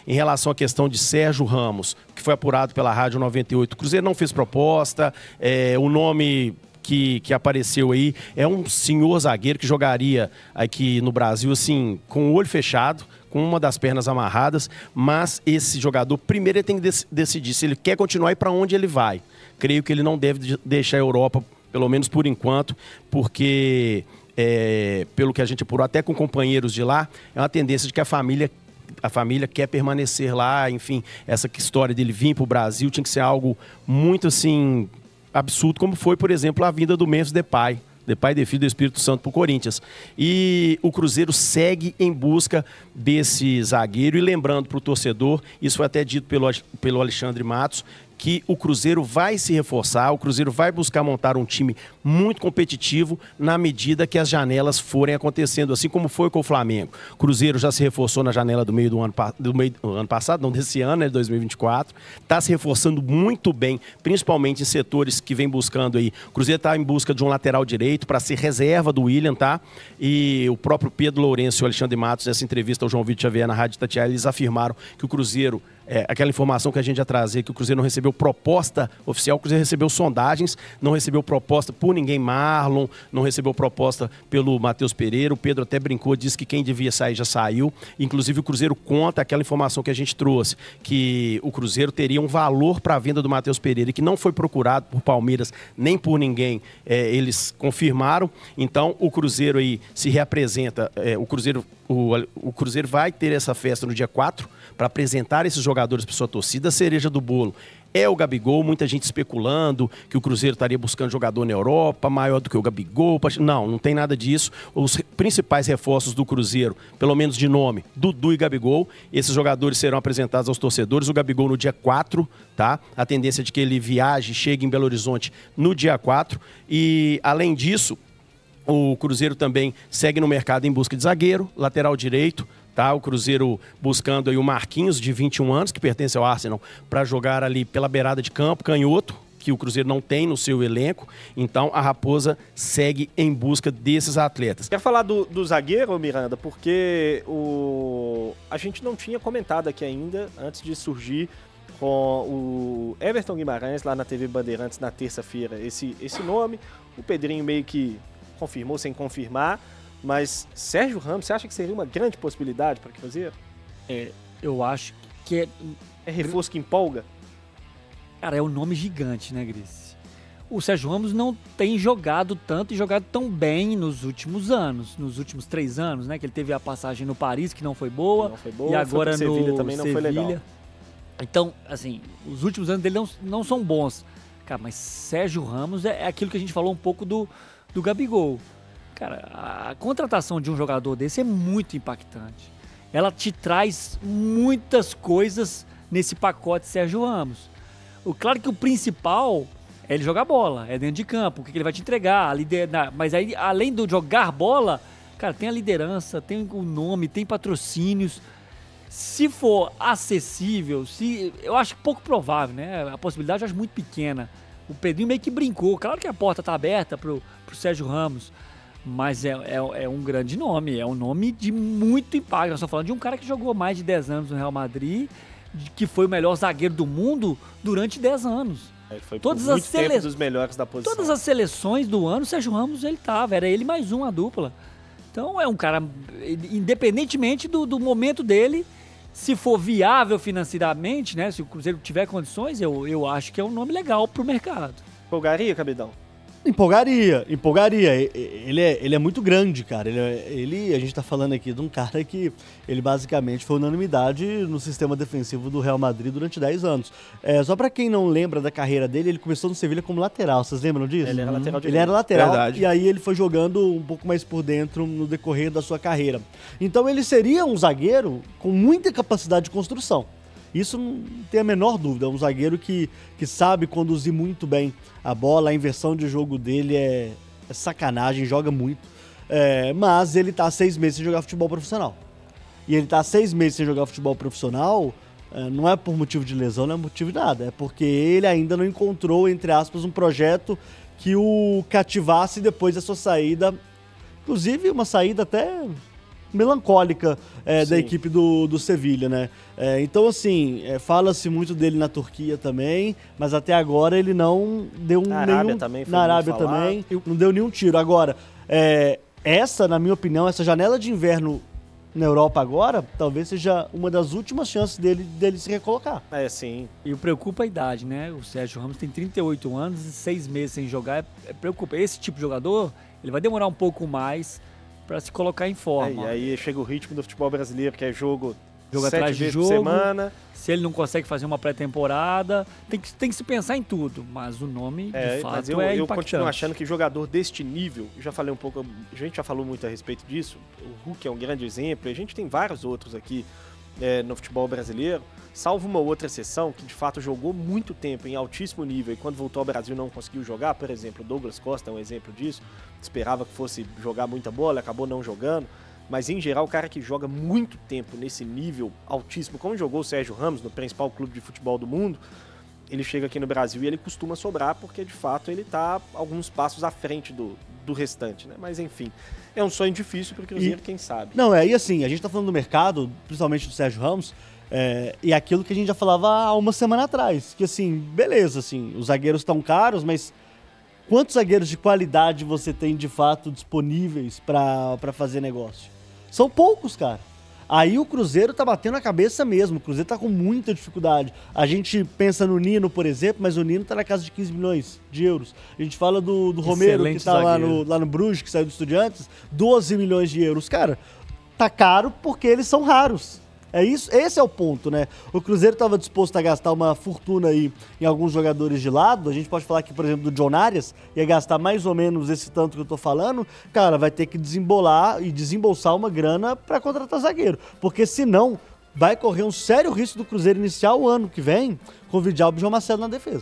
em relação à questão de Sérgio Ramos, que foi apurado pela Rádio 98, o Cruzeiro não fez proposta, o nome que apareceu aí é um senhor zagueiro que jogaria aqui no Brasil, assim, com o olho fechado, com uma das pernas amarradas, mas esse jogador, primeiro ele tem que decidir se ele quer continuar e para onde ele vai. Creio que ele não deve deixar a Europa, pelo menos por enquanto, porque, pelo que a gente apurou, até com companheiros de lá, é uma tendência de que a família quer permanecer lá, enfim, essa história dele vir para o Brasil tinha que ser algo muito, assim, absurdo, como foi, por exemplo, a vinda do Memphis Depay de Filho do Espírito Santo para o Corinthians. E o Cruzeiro segue em busca desse zagueiro. E lembrando para o torcedor, isso foi até dito pelo Alexandre Matos, que o Cruzeiro vai se reforçar, o Cruzeiro vai buscar montar um time muito competitivo na medida que as janelas forem acontecendo, assim como foi com o Flamengo. O Cruzeiro já se reforçou na janela do meio do ano passado, não desse ano, né, 2024. Está se reforçando muito bem, principalmente em setores que vem buscando aí. O Cruzeiro está em busca de um lateral direito para ser reserva do William, tá? E o próprio Pedro Lourenço e o Alexandre Matos, nessa entrevista ao João Vitor Xavier na Rádio Itatiaia, eles afirmaram que o Cruzeiro, aquela informação que a gente já trazia, que o Cruzeiro não recebeu proposta oficial, o Cruzeiro recebeu sondagens, não recebeu proposta por ninguém, Marlon, não recebeu proposta pelo Matheus Pereira, o Pedro até brincou, disse que quem devia sair já saiu, inclusive o Cruzeiro conta aquela informação que a gente trouxe, que o Cruzeiro teria um valor para a venda do Matheus Pereira, que não foi procurado por Palmeiras nem por ninguém, eles confirmaram, então o Cruzeiro aí se reapresenta, o Cruzeiro vai ter essa festa no dia 4, para apresentar esses jogadores para sua torcida. A cereja do bolo é o Gabigol, muita gente especulando que o Cruzeiro estaria buscando jogador na Europa, maior do que o Gabigol. Não tem nada disso. Os principais reforços do Cruzeiro, pelo menos de nome, Dudu e Gabigol, esses jogadores serão apresentados aos torcedores. O Gabigol no dia 4, tá? A tendência é de que ele viaje e chegue em Belo Horizonte no dia 4. E, além disso, o Cruzeiro também segue no mercado em busca de zagueiro, lateral direito, tá? O Cruzeiro buscando aí o Marquinhos, de 21 anos, que pertence ao Arsenal, para jogar ali pela beirada de campo, canhoto, que o Cruzeiro não tem no seu elenco. Então, a Raposa segue em busca desses atletas. Quer falar do zagueiro, Miranda? Porque a gente não tinha comentado aqui ainda, antes de surgir com o Everton Guimarães, lá na TV Bandeirantes, na terça-feira, esse nome. O Pedrinho meio que confirmou sem confirmar. Mas Sérgio Ramos, você acha que seria uma grande possibilidade para o Cruzeiro? Eu acho que é reforço que empolga? Cara, é um nome gigante, né, Gris? O Sérgio Ramos não tem jogado tanto e jogado tão bem nos últimos anos, nos últimos 3 anos, né? Que ele teve a passagem no Paris, que não foi boa, e agora no Sevilha também não foi legal. Então, assim, os últimos anos dele não são bons. Cara, mas Sérgio Ramos é aquilo que a gente falou um pouco do Gabigol. Cara, a contratação de um jogador desse é muito impactante. Ela te traz muitas coisas nesse pacote Sérgio Ramos. Claro que o principal é ele jogar bola, é dentro de campo, o que ele vai te entregar, mas aí, além de jogar bola, cara, tem a liderança, tem o nome, tem patrocínios. Se for acessível, eu acho pouco provável, né? A possibilidade eu acho muito pequena. O Pedrinho meio que brincou. Claro que a porta está aberta pro Sérgio Ramos, mas é um grande nome, é um nome de muito impacto. Nós estamos falando de um cara que jogou mais de 10 anos no Real Madrid, que foi o melhor zagueiro do mundo durante 10 anos. Foi por muito tempo dos melhores da posição. Todas as seleções do ano, o Sérgio Ramos, ele tava, era ele mais a dupla. Então é um cara, independentemente do momento dele, se for viável financeiramente, né, se o Cruzeiro tiver condições, eu acho que é um nome legal pro mercado. Empolgaria, Cabidão? Empolgaria. Ele é muito grande, cara. A gente tá falando aqui de um cara que ele basicamente foi unanimidade no sistema defensivo do Real Madrid durante 10 anos. Só pra quem não lembra da carreira dele, ele começou no Sevilha como lateral, vocês lembram disso? Ele era lateral direito. Ele era lateral. Verdade. E aí ele foi jogando um pouco mais por dentro no decorrer da sua carreira. Então ele seria um zagueiro com muita capacidade de construção. Isso não tem a menor dúvida. É um zagueiro que sabe conduzir muito bem a bola. A inversão de jogo dele é sacanagem, joga muito. Mas ele tá há 6 meses sem jogar futebol profissional. E ele tá há 6 meses sem jogar futebol profissional, não é por motivo de lesão, não é motivo de nada. É porque ele ainda não encontrou, entre aspas, um projeto que o cativasse depois da sua saída. Inclusive, uma saída até melancólica da Sim. equipe do Sevilha, né? Então, assim, fala-se muito dele na Turquia também, mas até agora ele não deu Na Arábia nenhum... também foi Na muito Arábia falado. também, não deu nenhum tiro. Agora, essa, na minha opinião, essa janela de inverno na Europa agora, talvez seja uma das últimas chances dele se recolocar. Sim. E o preocupa a idade, né? O Sérgio Ramos tem 38 anos e 6 meses sem jogar. Preocupa. Esse tipo de jogador, ele vai demorar um pouco mais para se colocar em forma. E aí chega o ritmo do futebol brasileiro, que é jogo 7 atrás de vezes jogo. por semana. Se ele não consegue fazer uma pré-temporada, tem que se pensar em tudo. Mas o nome, de fato, mas é eu impactante. continuo achando que jogador deste nível, eu já falei um pouco, a gente já falou muito a respeito disso, o Hulk é um grande exemplo, e a gente tem vários outros aqui no futebol brasileiro, salvo uma outra exceção, que de fato jogou muito tempo em altíssimo nível, e quando voltou ao Brasil não conseguiu jogar, por exemplo, o Douglas Costa é um exemplo disso, esperava que fosse jogar muita bola, acabou não jogando. Mas, em geral, o cara que joga muito tempo nesse nível altíssimo, como jogou o Sérgio Ramos no principal clube de futebol do mundo, ele chega aqui no Brasil e ele costuma sobrar porque, de fato, ele está alguns passos à frente do restante, né? Mas, enfim, é um sonho difícil para o Cruzeiro, quem sabe. Não, e assim, a gente tá falando do mercado, principalmente do Sérgio Ramos, e aquilo que a gente já falava há uma semana atrás, que assim, beleza, assim, os zagueiros estão caros, mas quantos zagueiros de qualidade você tem, de fato, disponíveis para fazer negócio? São poucos, cara. Aí o Cruzeiro tá batendo a cabeça mesmo. O Cruzeiro tá com muita dificuldade. A gente pensa no Nino, por exemplo, mas o Nino tá na casa de 15 milhões de euros. A gente fala do Romero, que tá lá no Bruges, que saiu do Estudiantes, 12 milhões de euros. Cara, tá caro porque eles são raros. É isso, esse é o ponto, né? O Cruzeiro estava disposto a gastar uma fortuna aí em alguns jogadores de lado. A gente pode falar aqui, por exemplo, do John Arias, ia gastar mais ou menos esse tanto que eu tô falando. Cara, vai ter que desembolsar uma grana para contratar zagueiro. Porque senão vai correr um sério risco do Cruzeiro iniciar o ano que vem com o Vidal e o João Marcelo na defesa.